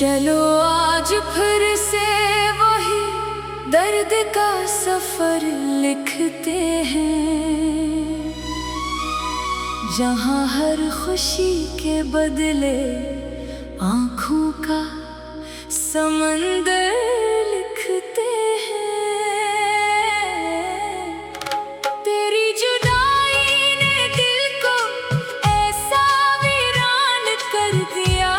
चलो आज फिर से वही दर्द का सफर लिखते हैं, जहाँ हर खुशी के बदले आँखों का समंदर लिखते हैं। तेरी जुदाई ने दिल को ऐसा वीरान कर दिया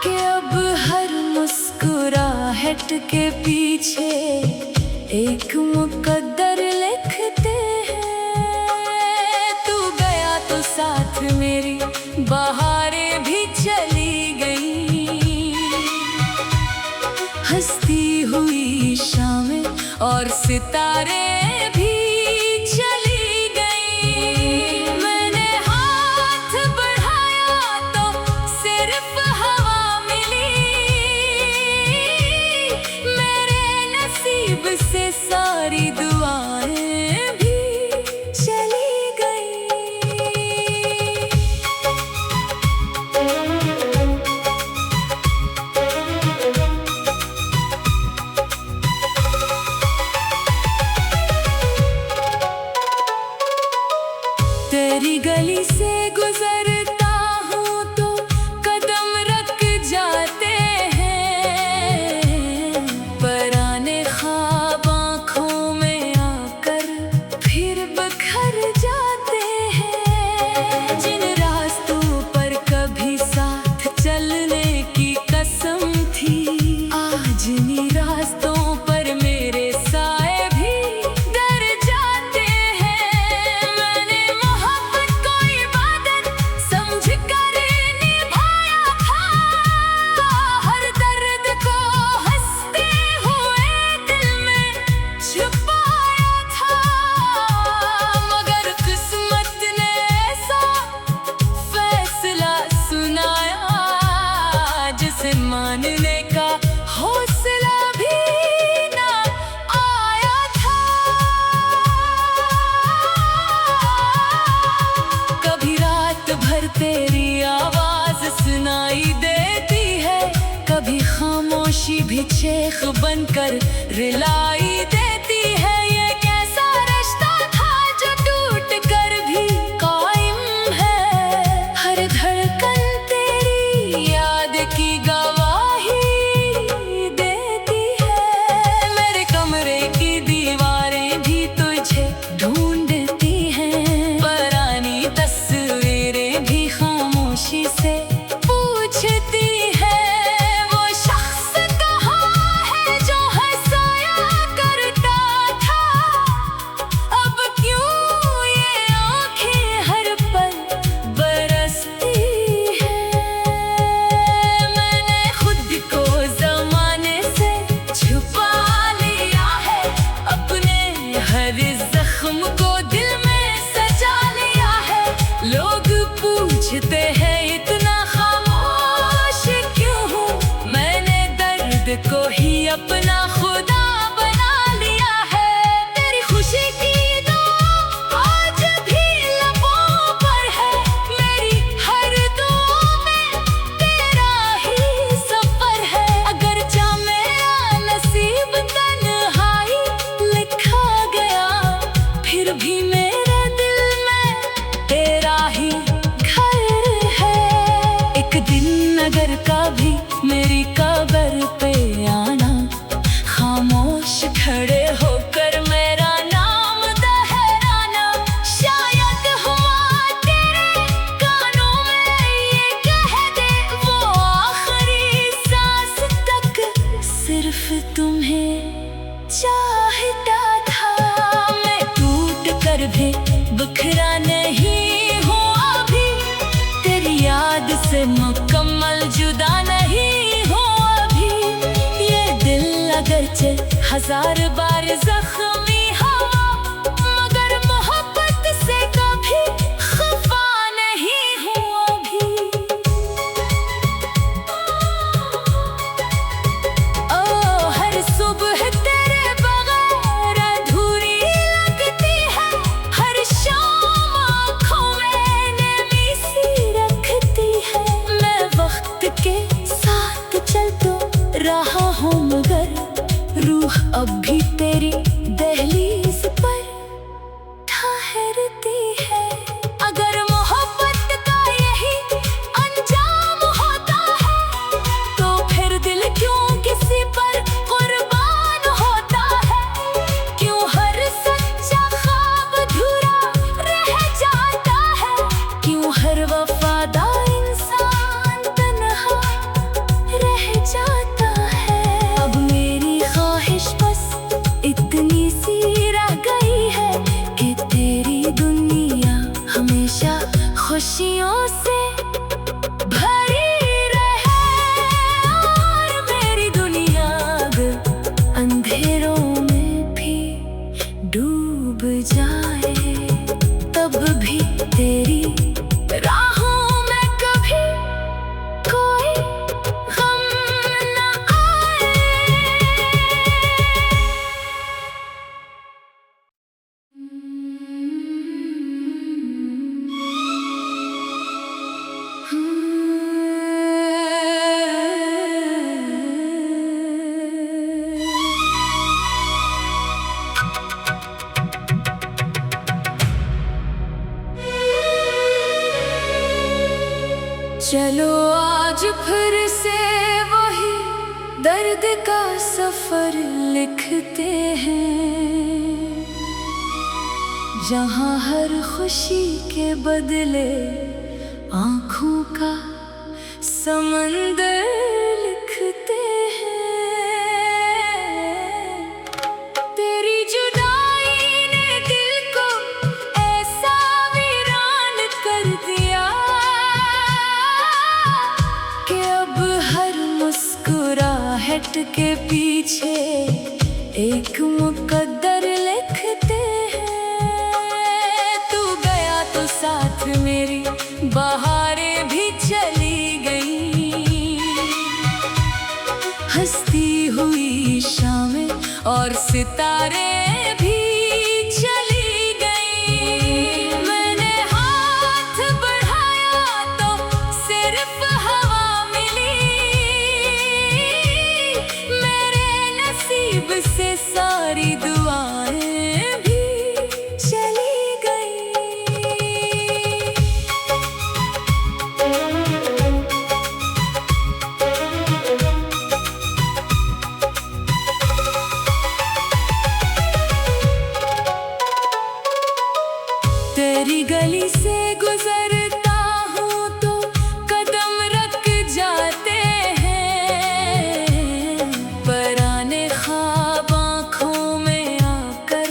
कि अब हर मुस्कुराहट के पीछे एक मुकद्दर लिखते हैं। तू गया तो साथ मेरी बहारें भी चली गई, हंसती हुई शामें और सितारे भी चली गई। मैंने हाथ बढ़ाया तो सिर्फ हवा मिली, मेरे नसीब से सारी दुआएं भी चली गई। तेरी गली से गुजरता हूँ तो कदम रख जाते हैं, पराने ख्वाब आँखों में आकर फिर बिखर जाते हैं। जिन रास्तों पर कभी साथ चलने की कसम थी, आज इन्हीं रास्तों पर मेरे साए भी डर जाते हैं। मैंने मोहब्बत को इबादत समझ कर निभाया था, हर दर्द को हंसते हुए दिल में छुपाया था। मगर किस्मत ने ऐसा फैसला सुनाया जिसे मानने का हौसला भी ना आया था। कभी रात भर तेरी आवाज सुनाई देती है, कभी खामोशी भी चेख बनकर रिलाई देती है। ये कैसा रिश्ता था जो टूट कर भी कायम है, हर धड़कन तेरी याद की गवाही देती है। मेरे कमरे की दीवारें भी तुझे ढूंढती हैं, परानी तस्वीरें भी खामोशी से पूछती है। वो शख्स कहाँ है जो हंसाया करता था, अब क्यों ये आँखें हर पल बरसती हैं। मैंने खुद को ज़माने से छुपा लिया है, अपने हर जख्म को दिल में सजा लिया है। लोग पूछते हैं इतना खामोश क्यों हूँ, मैंने दर्द को ही अपना खुदा बना लिया है। तेरी खुशी की दुआ आज भी लबों पर है, मेरी हर दुआ में तेरा ही सफर है। अगर जा मेरा नसीब तन्हाई लिखा गया, फिर भी मेरे दिल में तेरा ही घर है। एक दिन अगर कभी मेरी कब्र पे आना, खामोश खड़े होकर मेरा नाम दोहराना, शायद हुआ तेरे कानों में ये कह दे वो आखिरी सांस तक सिर्फ तुम्हें चाहता था। मैं टूट कर भी बिखरा नहीं हूँ अभी, तेरी याद से मुकम्मल जुदा नहीं हूँ अभी। ये दिल अगरचे हजार बार जख्मी हवा, मगर मोहब्बत से कभी खफा नहीं हूँ अभी। ओ हर सुबह तेरे बगैर अधूरी लगती है, हर शाम आँखों में नमी सी रखती है। मैं वक्त डूब जाए तब भी तेरी राहों में कभी कोई गम न आए। चलो आज फिर से वही दर्द का सफर लिखते हैं, जहाँ हर खुशी के बदले आँखों का समंदर लिखते हैं। तेरी जुदाई ने दिल को ऐसा वीरान कर दिया कि अब हर मुस्कुराहट के पीछे एक मुकद्दर लिखते हैं। तू गया तो साथ मेरी बहारें भी चली गई, हंसती हुई शामें और सितारे भी चली गई। मैंने हाथ बढ़ाया तो सिर्फ हवा मिली, मेरे नसीब से सारी दुआएं भी चली गई। तेरी गली से गुजरता हूँ तो कदम रख जाते हैं, पराने ख्वाब आँखों में आकर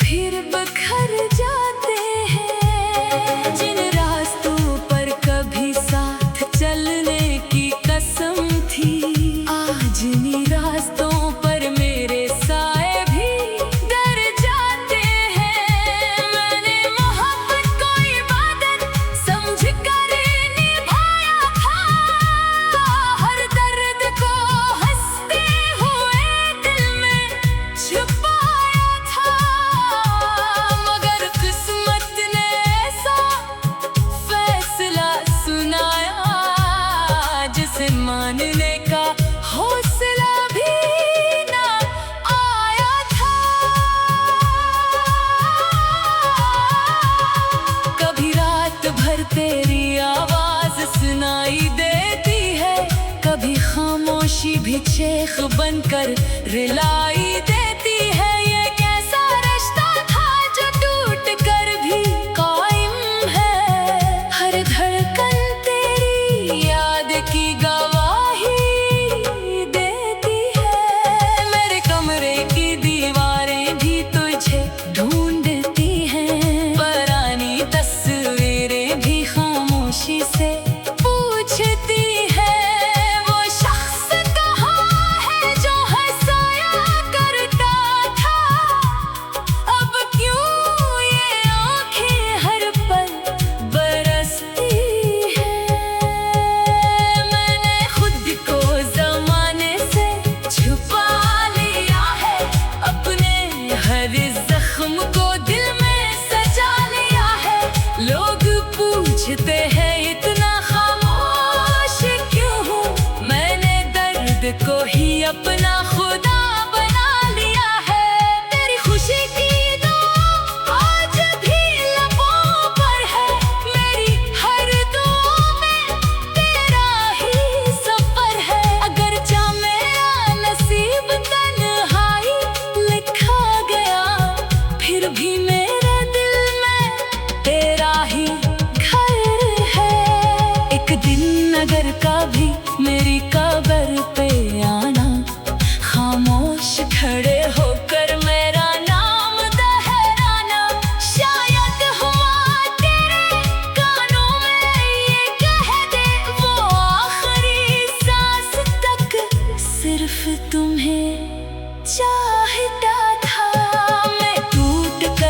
फिर बिखर जाते हैं। जिन रास्तों पर कभी साथ चलने की कसम थी, आज इन्हीं रास्तों पर मेरे साए भी डर जाते हैं। मैंने मोहब्बत को इबादत समझ कर निभाया था, हर दर्द को हंसते हुए दिल में छुपाया था। मगर किस्मत ने ऐसा फैसला सुनाया जिसे मानने का हौसला भी ना आया था। कभी रात भर तेरी आवाज सुनाई देती है, कभी खामोशी भी चेख बनकर रिलाई देती है। ये कैसा रिश्ता था जो टूट कर भी कायम है, हर धड़कन तेरी याद की गवाही देती है। मेरे कमरे की दीवारें भी तुझे ढूंढती हैं, परानी तस्वीरें भी खामोशी से पूछती है। वो शख्स कहाँ है जो हंसाया करता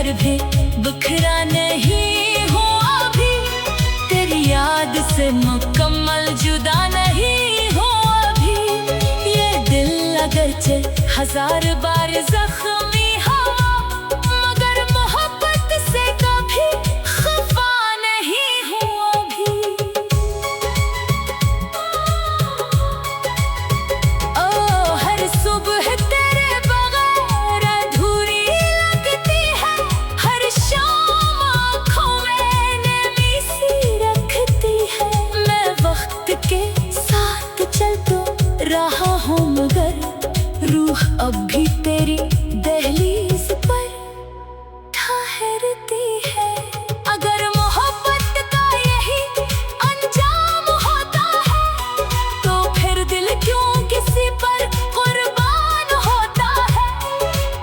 पर भी बिखरा नहीं हूँ अभी, तेरी याद से मुकम्मल जुदा नहीं हूँ अभी। ये दिल अगरचे हजार बार जख्मी हवा, मगर मोहब्बत से कभी खफा नहीं हूँ अभी। ओ हर सुबह तेरे बगैर अधूरी लगती है, हर शाम आँखों में नमी सी रखती है। मैं वक्त के साथ चल तो रहा हूँ, मगर रूह अब भी तेरी दहलीज पर ठहरती है। अगर मोहब्बत का यही अंजाम होता है, तो फिर दिल क्यों किसी पर कुर्बान होता है?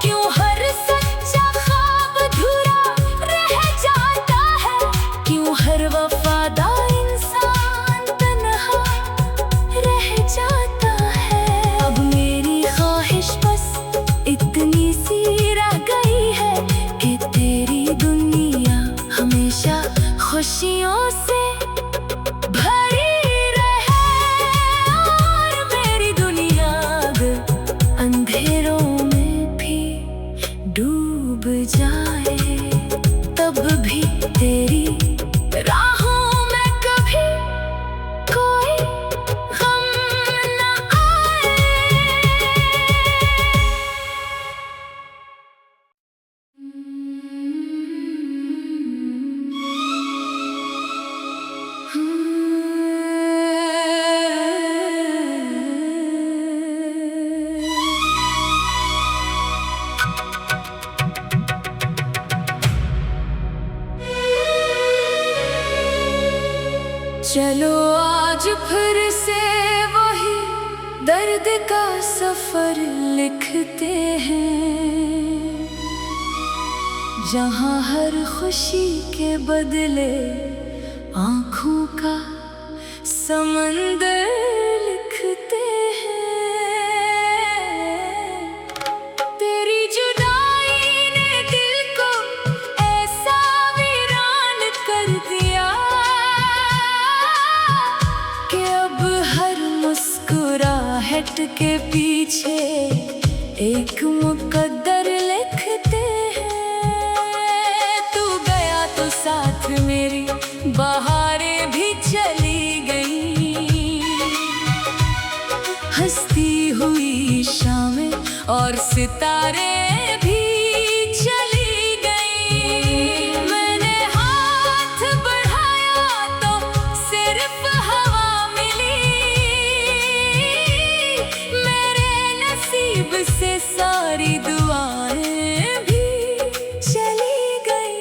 क्यों हर सच्चा ख्वाब अधूरा रह जाता है? क्यों हर वफादार इंसान तन्हा रह जाता है? अब मेरी ख्वाहिश बस इतनी सी रह गई है कि तेरी दुनिया हमेशा खुशियों से भरी रहे, और मेरी दुनिया अंधेरों में भी डूब जाए, तब भी तेरी राहों में कभी कोई गम न आए। चलो आज फिर से वही दर्द का सफर लिखते हैं, जहाँ हर खुशी के बदले आँखों का समंदर लिखते हैं। तेरी जुदाई ने दिल को ऐसा वीरान कर दिया कि अब हर मुस्कुराहट के पीछे एक मुकद्दर लिखते हैं। तू गया तो साथ मेरी बहारें भी चली गई, हंसती हुई शामें और सितारे भी चली गई। मैंने हाथ बढ़ाया तो सिर्फ हवा मिली, मेरे नसीब से सारी दुआएं भी चली गई।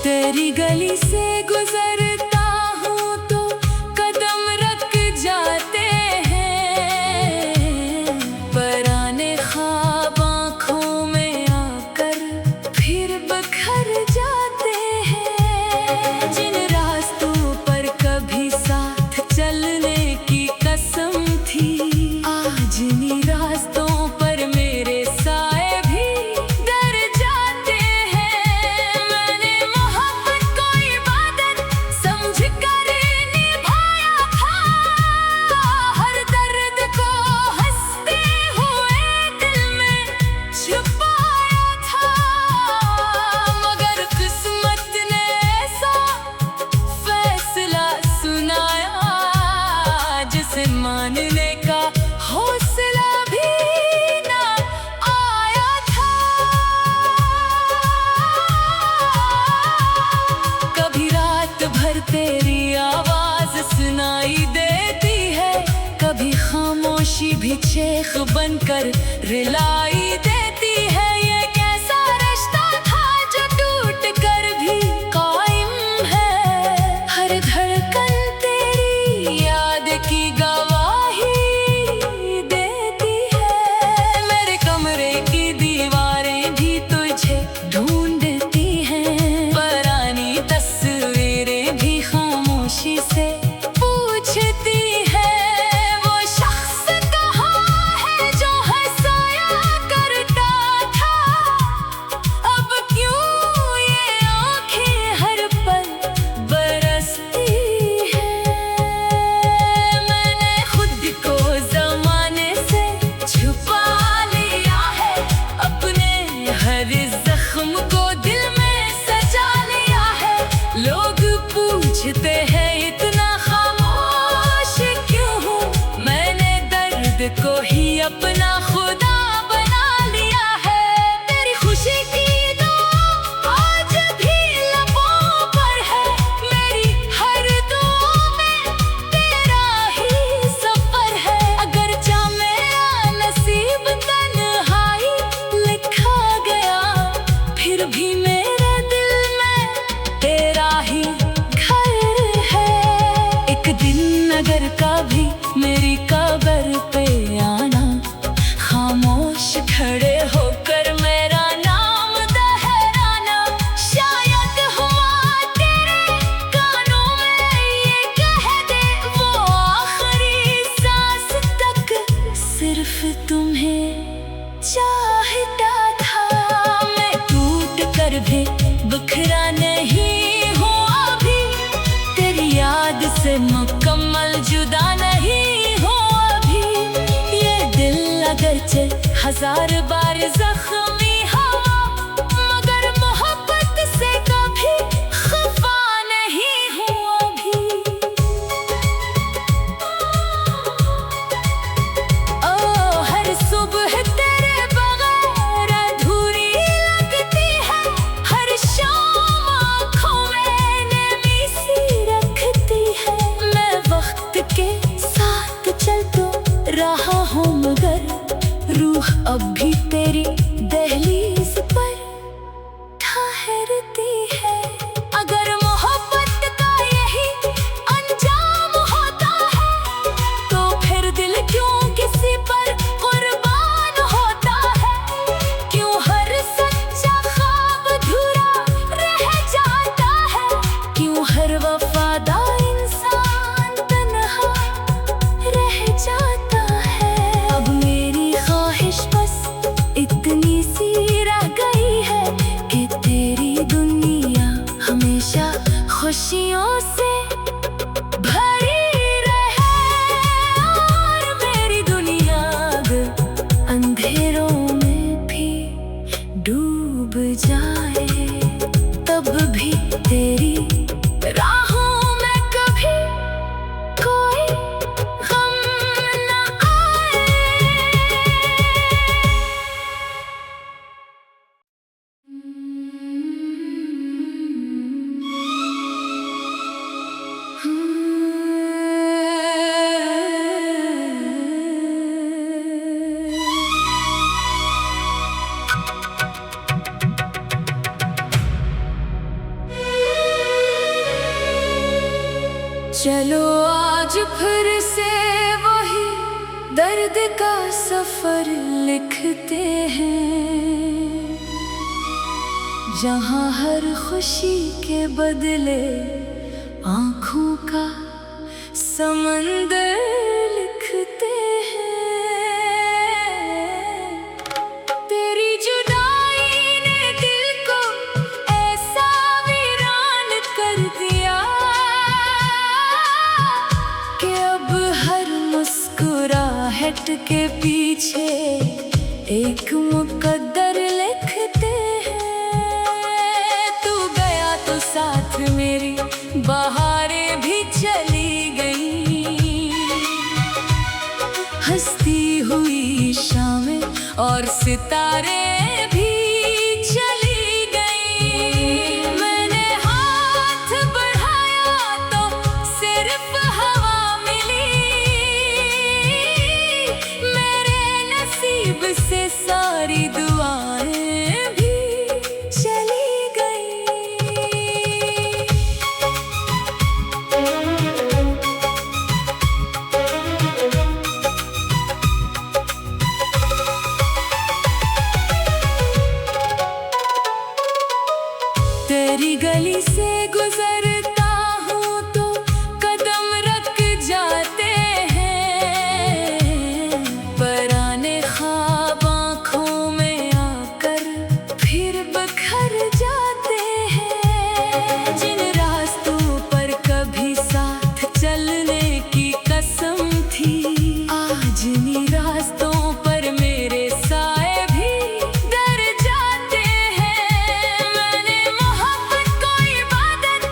तेरी गली से गुजरता हूँ तो कदम रख जाते हैं, पराने ख्वाब आँखों में आकर फिर बिखर जाते हैं। जिन रास्तों पर कभी साथ चलने की कसम थी, आज इन्हीं रास्तों पर मेरे साए भी डर जाते हैं। मैंने मोहब्बत को इबादत समझ कर निभाया था, हर दर्द को हंसते हुए दिल में छुपाया था, मगर किस्मत ने ऐसा फैसला सुनाया जिसे मानने का हौसला भी ना आया था। कभी रात भर तेरी आवाज सुनाई देती है, कभी खामोशी भी चेख बनकर रिलाई देती है। ये कैसा रिश्ता था जो टूट कर भी कायम है, हर धड़कन तेरी याद की गवाही देती है। मेरे कमरे की दीवारें भी तुझे ढूंढती हैं, पूछते हैं इतना खामोश क्यों हूँ, मैंने दर्द को ही अपना खुदा बना लिया है। तेरी खुशी की दुआ आज भी लबों पर है, मेरी हर दुआ में तेरा ही सफर है। अगर चाह मेरा नसीब तन्हाई लिखा गया, फिर भी मेरे दिल में तेरा ही घर है। एक दिन अगर कभी मेरी कब्र पे आना, खामोश खड़े होकर मेरा नाम दोहराना, शायद हुआ तेरे कानों में ये कह दे वो आखिरी सांस तक सिर्फ तुम्हें चाहता था। मैं टूट कर भी बिखरा नहीं हूँ अभी, तेरी याद से मुकम्मल जुदा नहीं हूँ अभी। ये दिल अगरचे हजार बार जख्मी हवा, मगर मोहब्बत से कभी खफा नहीं हूँ अभी। ओ हर सुबह तेरे बगैर अधूरी लगती है, हर शाम आँखों में नमी सी रखती है। मैं वक्त के साथ चल तो रहा हूँ, मगर रूह अब भी तेरी दहलीज पर ठहरती है। अगर मोहब्बत का यही अंजाम होता है, तो फिर दिल क्यों किसी पर कुर्बान होता है? क्यों हर सच्चा ख्वाब अधूरा रह जाता है? क्यों हर वफादार इंसान तन्हा रह जाता है? अब मेरी ख्वाहिश बस इतनी सी रह गई है कि तेरी दुनिया हमेशा खुशियों से भरी रहे, और मेरी दुनिया अंधेरों में भी डूब जाए, तब भी तेरी राहों में कभी कोई गम न आए। चलो आज फिर से वही दर्द का सफर लिखते हैं, जहाँ हर खुशी के बदले आँखों का समंदर लिखते हैं। तेरी जुदाई ने दिल को ऐसा वीरान कर दिया कि अब हर मुस्कुराहट के पीछे एक मुकद्दर लिखते हैं। तू गया तो साथ मेरी बहारें भी चली गई, हंसती हुई शामें और सितारे भी चली गई। मैंने हाथ बढ़ाया तो सिर्फ हवा मिली, मेरे नसीब से सारी दुआएं भी चली गई। तेरी गली से गुजरता हूँ तो कदम रख जाते हैं, पराने ख्वाब आँखों में आकर फिर बिखर जाते हैं। जिन रास्तों पर कभी साथ चलने की कसम थी, आज इन्हीं रास्तों पर मेरे साए भी डर जाते हैं। मैंने मोहब्बत को इबादत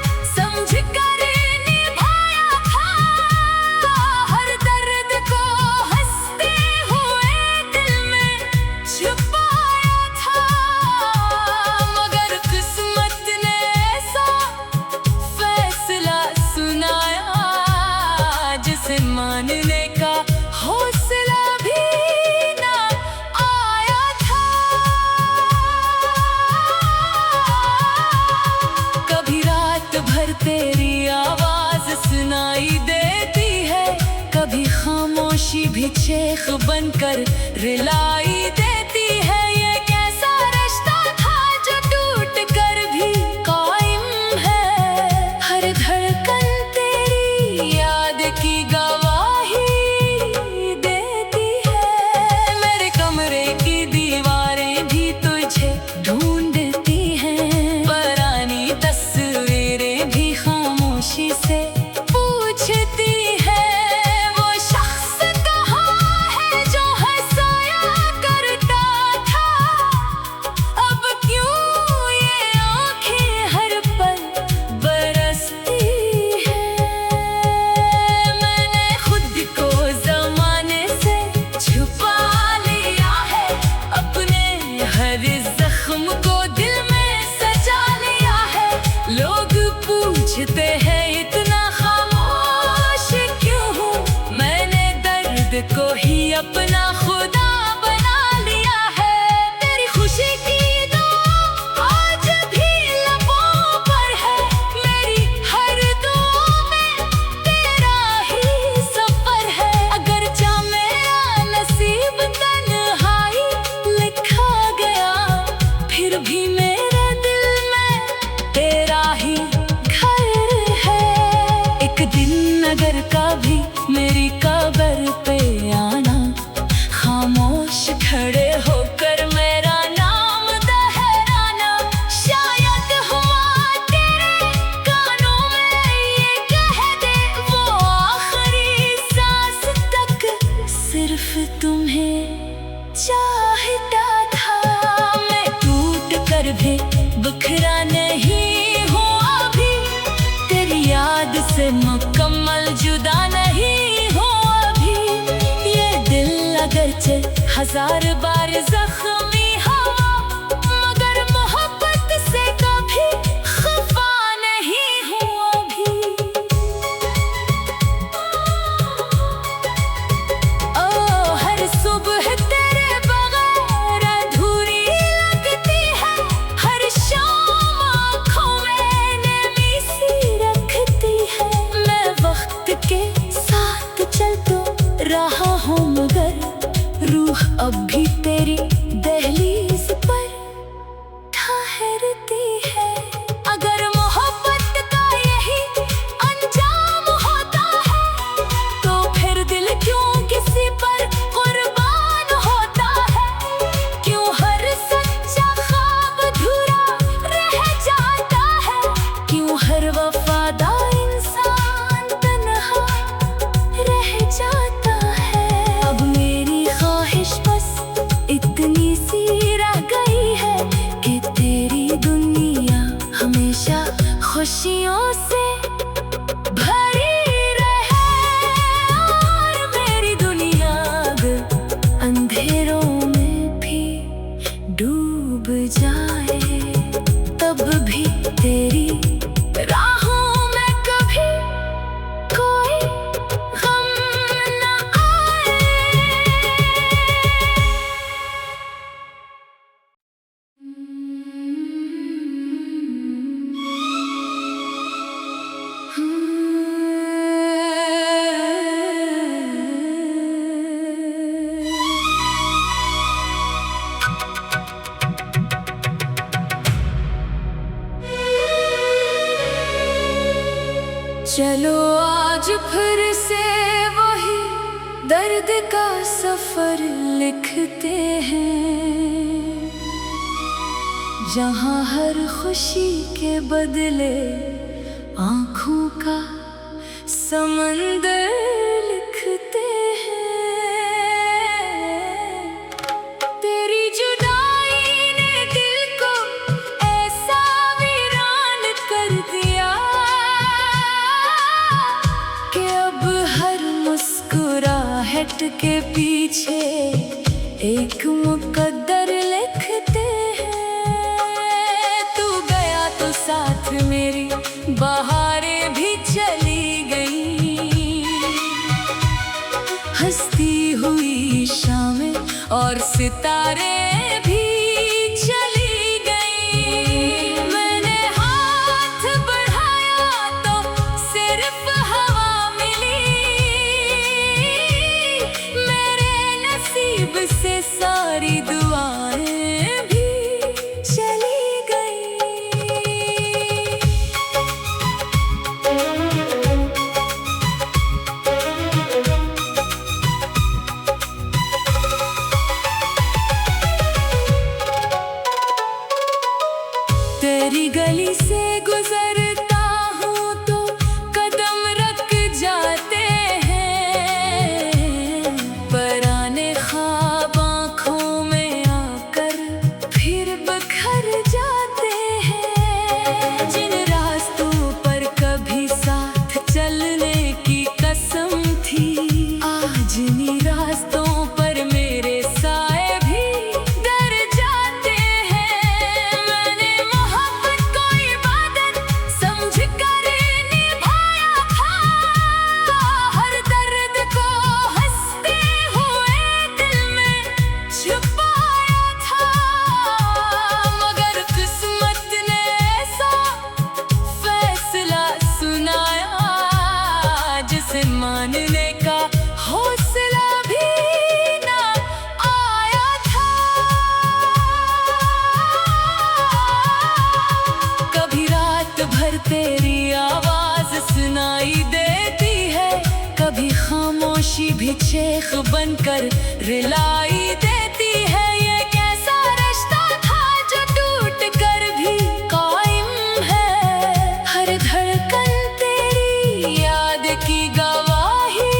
भी चेख बनकर रिलाई देती है। ये कैसा रिश्ता था जो टूट कर भी कायम है। हर धड़कन तेरी याद की गवाही देती है। मेरे कमरे की दीवारें भी तुझे ढूंढती हैं। पुरानी तस्वीरें भी खामोशी से पूछती है। वो शख्स कहाँ है जो हंसाया करता था? अब क्यों ये आँखें हर पल बरसती है? मैंने खुद को ज़माने से छुपा लिया है। अपने हर जख्म को दिल में सजा लिया है। लोग पूछते हैं इतना खामोश क्यों हूँ? मैंने दर्द को ही अपना खुदा बना लिया है। तेरी खुशी की दुआ आज भी लबों पर है। मेरी हर दुआ में तेरा ही सफर है। अगर जा मेरा नसीब तन्हाई लिखा गया, फिर भी मेरे दिल में तेरा ही घर है। एक दिन अगर कभी मेरी कब्र पे आना, खामोश खड़े होकर मेरा नाम दोहराना। शायद हुआ तेरे कानों में ये कह दे, वो आखिरी सांस तक सिर्फ तुम्हें चाहता था। मैं टूट कर भी बिखरा नहीं हूँ अभी। तेरी याद से मुकम्मल जुदा नहीं हूँ अभी। ये दिल अगरचे हजार बार जख्मी हुआ, मगर मोहब्बत से कभी खफा नहीं हूँ अभी। ओ हर सुबह तेरे बगैर अधूरी लगती है। हर शाम आँखों में नमी सी रखती है। मैं वक्त के साथ चल तो रहा हूँ, मगर रूह अब भी तेरी दहलीज पर ठहरती है। अगर मोहब्बत का यही अंजाम होता है, तो फिर दिल क्यों किसी पर कुर्बान होता है? क्यों हर सच्चा ख्वाब अधूरा रह जाता है? क्यों हर वफादार इंसान तन्हा रह जाता है? अब मेरी ख्वाहिश बस इतनी सी रह गई है कि तेरी दुनिया हमेशा खुशियों से भरी रहे, और मेरी दुनिया अंधेरों में भी डूब जाए। तब भी तेरी राहों में कभी कोई गम न आए। चलो आज फिर से वही दर्द का सफर लिखते हैं, जहाँ हर खुशी के बदले आँखों का समंदर लिखते हैं। तेरी जुदाई ने दिल को ऐसा वीरान कर दिया कि अब हर मुस्कुराहट के पीछे एक मुकद्दर लिखते हैं। तू गया तो साथ मेरी बहारें भी चली गई, हंसती हुई शामें और सितारे भी चली गई। मैंने हाथ बढ़ाया तो सिर्फ हवा मिली, तेरी आवाज सुनाई देती है, कभी खामोशी भी चीख बनकर रिलाई देती है। ये कैसा रिश्ता था जो टूट कर भी कायम है, हर धड़कन तेरी याद की गवाही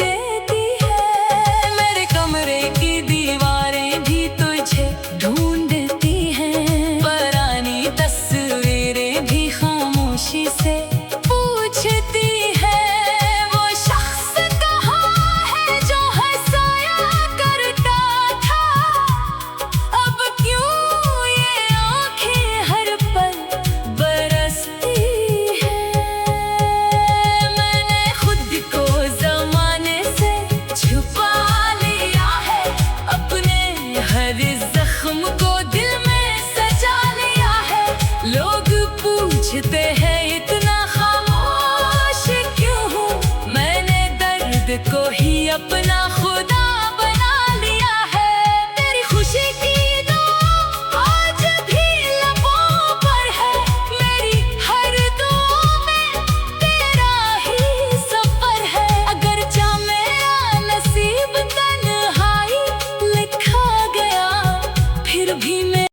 देती है। मेरे कमरे की दीवारें भी तुझे ढूंढती हैं, पुरानी तस्वीरें भी खामोशी से पूछती है। वो शख्स कहाँ है जो हंसाया करता था, अब क्यों ये आँखें हर पल बरसती है। मैंने खुद को ज़माने से छुपा लिया है, अपने हर जख्म को दिल में सजा लिया है। लोग पूछते हैं